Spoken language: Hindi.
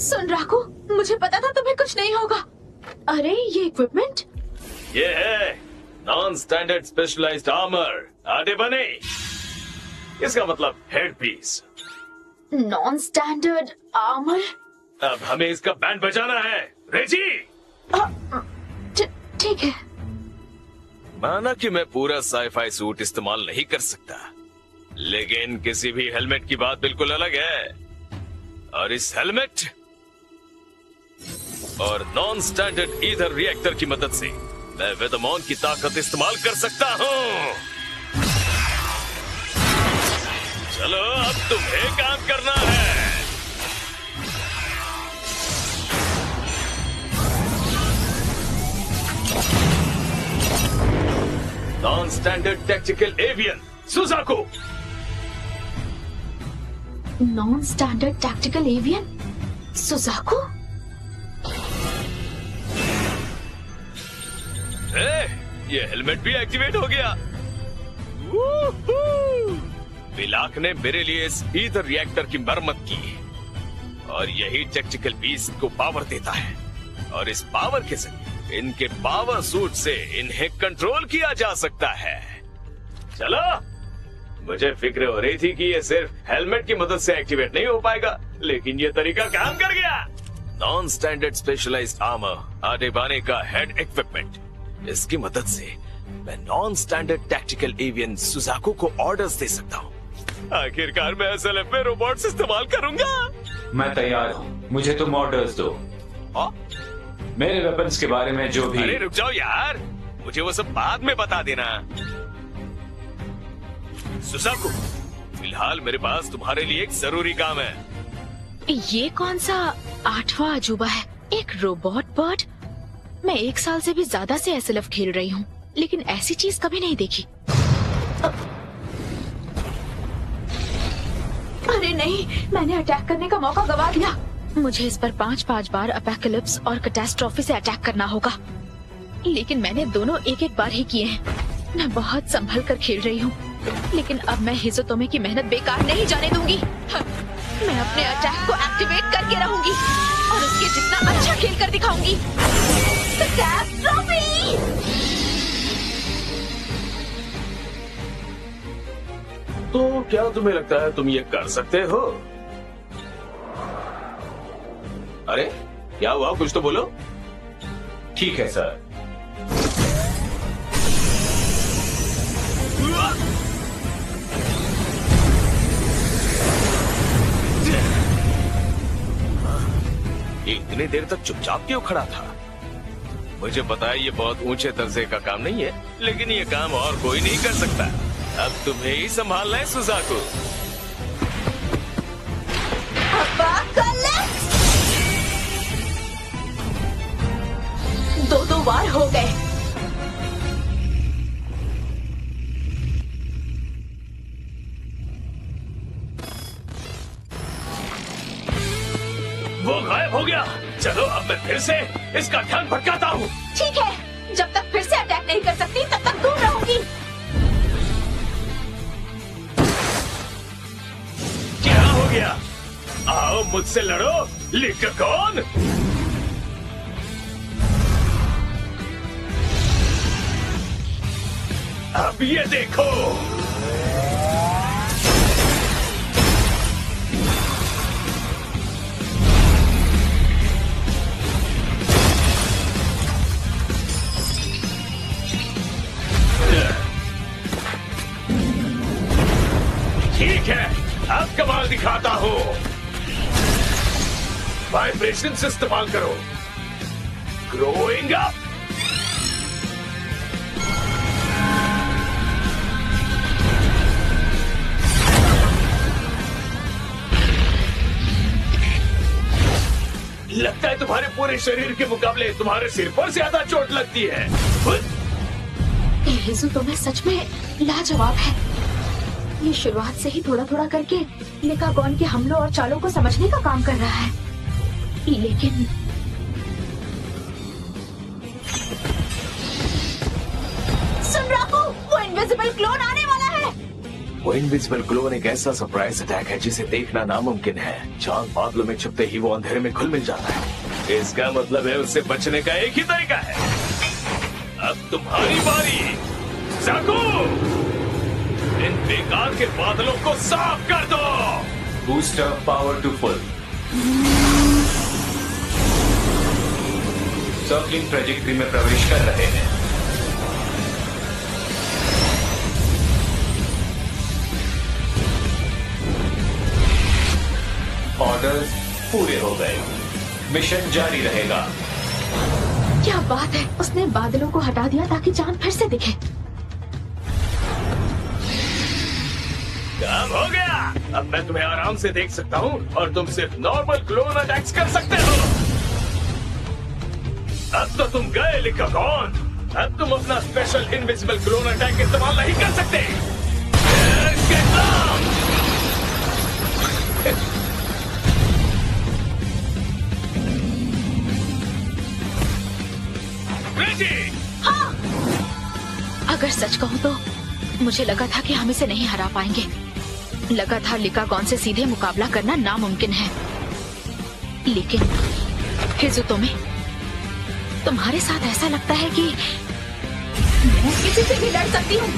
सुन राकू, मुझे पता था तुम्हें कुछ नहीं होगा। अरे ये इक्विपमेंट, ये है नॉन स्टैंडर्ड स्पेशलाइज्ड आर्मर आदेबाने। इसका मतलब head piece. Non standard armour. अब हमें इसका बैंड बजाना है, रेजी। ठीक है। माना कि मैं पूरा साईफाई सूट इस्तेमाल नहीं कर सकता, लेकिन किसी भी हेलमेट की बात बिल्कुल अलग है। और इस हेलमेट और नॉन स्टैंडर्ड ईथर रिएक्टर की मदद से मैं वेदमॉन की ताकत इस्तेमाल कर सकता हूँ। चलो अब तुम्हें काम करना है। Non standard tactical avian Suzaku. Non standard tactical avian Suzaku. ये हेलमेट भी एक्टिवेट हो गया। विलाक ने मेरे लिए इस ईथर रिएक्टर की मरम्मत की और यही टैक्टिकल पीस को पावर देता है। और इस पावर के जरिए इनके पावर सूट से इन्हें कंट्रोल किया जा सकता है। चलो, मुझे फिक्र हो रही थी कि ये सिर्फ हेलमेट की मदद से एक्टिवेट नहीं हो पाएगा, लेकिन ये तरीका काम कर गया। नॉन स्टैंडर्ड स्पेशलाइज्ड आर्मर आदेबाने का हेड इक्विपमेंट। इसकी मदद से मैं non standard tactical avian Suzaku को ऑर्डर्स दे सकता हूँ। आखिरकार मैं एसएलएफ में रोबोट्स इस्तेमाल करूंगा। मैं तैयार हूँ, मुझे तुम ऑर्डर्स दो। मेरे वेपन्स के बारे में जो भी। अरे रुक जाओ यार, मुझे वो सब बाद में बता देना। सुजाकू, फिलहाल मेरे पास तुम्हारे लिए एक जरूरी काम है। ये कौन सा 8वां अजूबा है? एक रोबोट बर्ड? मैं 1 साल से भी ज्यादा से एसएलएफ खेल रही हूँ, लेकिन ऐसी चीज कभी नहीं देखी। अरे नहीं, मैंने अटैक करने का मौका गवा दिया। मुझे इस पर 5-5 बार अपोकैलिप्स और कैटास्ट्रॉफी से अटैक करना होगा, लेकिन मैंने दोनों एक बार ही किए हैं। मैं बहुत संभल कर खेल रही हूँ, लेकिन अब मैं हिज़ोतोमे की मेहनत बेकार नहीं जाने दूंगी। मैं अपने अटैक को एक्टिवेट करके रहूंगी और उसके जितना अच्छा खेल कर दिखाऊंगी। कैटास्ट्रॉफी! तो क्या तुम्हें लगता है तुम ये कर सकते हो? अरे क्या हुआ, कुछ तो बोलो। ठीक है सर। इतनी देर तक चुपचाप क्यों खड़ा था? मुझे पता है ये बहुत ऊंचे दर्जे का काम नहीं है, लेकिन ये काम और कोई नहीं कर सकता। अब तुम्हें ही संभालना है सुजाकू। दो बार हो गए। वो गायब हो गया। चलो अब मैं फिर से इसका ध्यान भटकाता हूँ। ठीक है, जब तक फिर से अटैक नहीं कर सकती तब तक दूर रहूंगी। क्या हो गया? आओ मुझसे लड़ो, लिककॉन। अब ये देखो। ठीक है, अब कमाल दिखाता हूँ। वाइब्रेशंस इस्तेमाल करो। Growing up. लगता है तुम्हारे पूरे शरीर के मुकाबले तुम्हारे सिर पर ज्यादा चोट लगती है। हिज़ोतोमे सच में लाजवाब है। ये शुरुआत से ही थोड़ा थोड़ा करके लिकागॉन के हमलों और चालों को समझने का काम कर रहा है, लेकिन सुन राकू, वो इनविजिबल क्लोन आने वाला है। वो इनविजिबल क्लोन एक ऐसा सरप्राइज अटैक है जिसे देखना नामुमकिन है। चांद बादलों में छुपते ही वो अंधेरे में घुल मिल जाता है। इसका मतलब है उससे बचने का एक ही तरीका है। अब तुम्हारी बारी। जागो! इन बेकार के बादलों को साफ कर दो। Booster power to full. Circling trajectory में प्रवेश कर रहे हैं। ऑर्डर्स पूरे हो गए। मिशन जारी रहेगा। क्या बात है, उसने बादलों को हटा दिया ताकि चांद फिर से दिखे। काम हो गया। अब मैं तुम्हें आराम से देख सकता हूँ और तुम सिर्फ नॉर्मल क्लोन अटैक्स कर सकते हो। अब तो तुम गए लिकागॉन। अब तुम अपना स्पेशल इनविजिबल क्लोन अटैक इस्तेमाल नहीं कर सकते। Get down! हाँ! अगर सच कहूँ तो मुझे लगा था कि हम इसे नहीं हरा पाएंगे। लगा था लिकागॉन से सीधे मुकाबला करना नामुमकिन है, लेकिन हिज़ुतोमी, तुम्हारे साथ ऐसा लगता है कि मैं किसी से भी लड़ सकती हूँ।